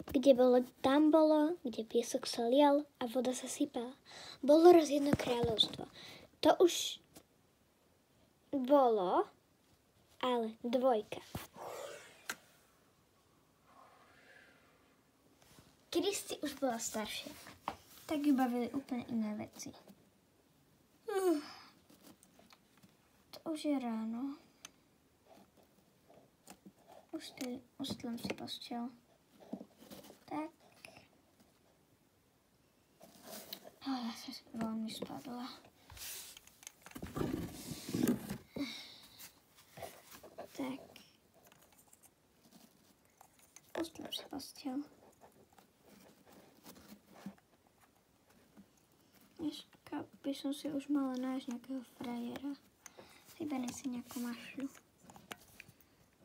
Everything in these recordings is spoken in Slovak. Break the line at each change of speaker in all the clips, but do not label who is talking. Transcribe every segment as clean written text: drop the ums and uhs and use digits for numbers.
kde bolo, tam bolo, kde piesok sa lial a voda sa sypala. Bolo raz jedno kráľovstvo. To už bolo, ale dvojka. Kristi už bola staršia, tak ju bavili úplne iné veci. To už je ráno. Ustlím si postel. Tak. Ja som si veľmi spadla. Tak. Ustlím si postel. Dneska by som si už mala nájsť nejakého frajera. Vyberiem si nejakú mašľu.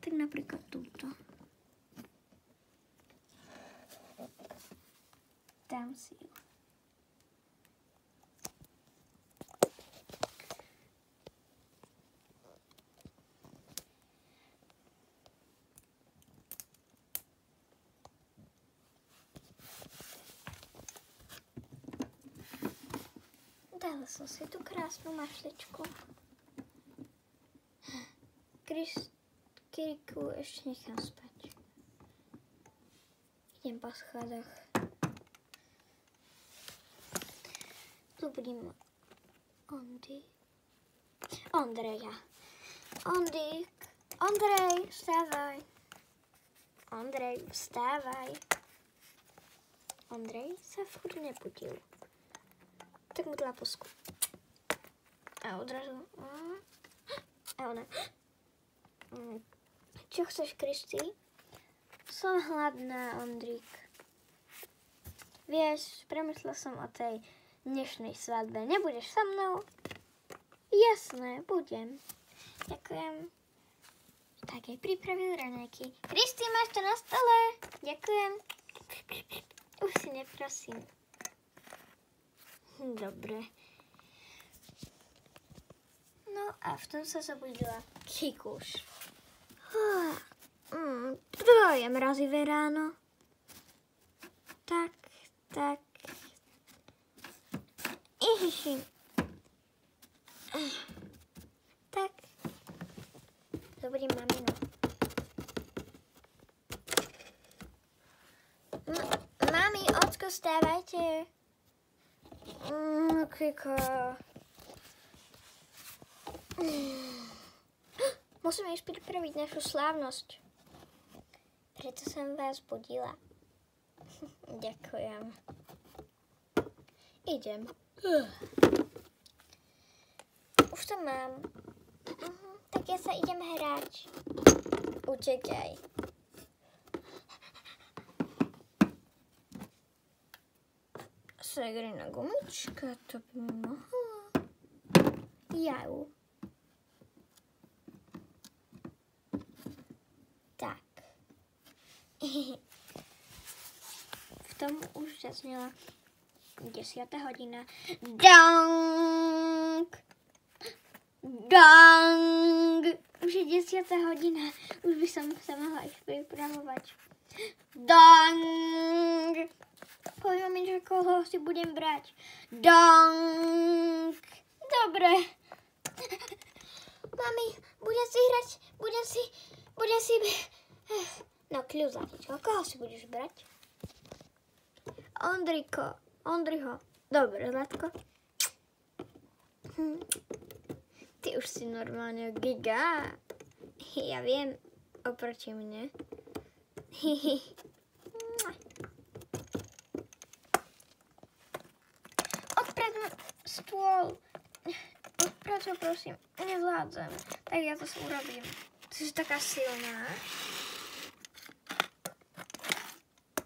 Tak napríklad túto. Dám si ju. Dala som si tú krásnu mašličku. Kiriku ešte nechám spať. Idem po schodoch. Zobudím Ondreja. Ondrej, vstávaj. Ondrej, vstávaj. Ondrej sa furt nebudil. Tak mu dala posku. A odrazu... A ona... Čo chceš, Kristi? Som hladná, Ondrík. Vieš, premyslela som o tej dnešnej svadbe. Nebudeš so mnou? Jasné, budem. Ďakujem. Tak aj pripravil raňajky. Kristi, máš to na stole? Ďakujem. Už si neprosím. Dobre. No a v tom sa zobudila Kikuš. To je mrazivé ráno. Tak. Ježiši. Tak. Zobudím maminu. Mami, ocko, stávajte. Kiko. Musíme ísť pripraviť našu slávnosť. Preto som vás budila. Ďakujem. Idem. Už to mám. Tak ja sa idem hrať. Utekaj. Segrina gumička, to by mohla. Jau. Tak. V tom už zaznela 10. hodina. Dang! Už je 10. hodina. Už by som sa mohla ich pripravovať. Dang! Poviem mi, že koho si budem brať. Dang! Dobre. Mami, budem si hrať, budem si... No, kľud, zlatičko, koho si budeš brať? Ondriho. Dobre, Zlatko. Ty už si normálne giga. Ja viem, oproti mne. Odpred stôl. Odpred ho, prosím. Nevládzem. Tak ja to urobím. Ty si taká silná.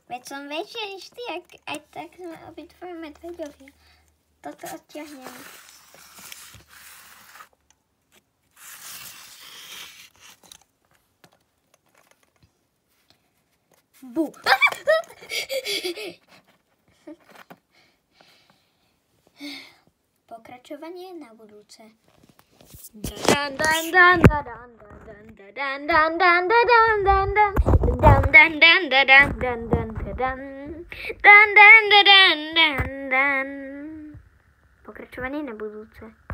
Veď som väčšia než ty, aj tak sme obidvoje medveďovia. Toto odtiahnem. Bu. Pokračovanie na budúce. Dan dan. Dan, dan, dan, dan, dan, dan. Pokračovanie na budúce.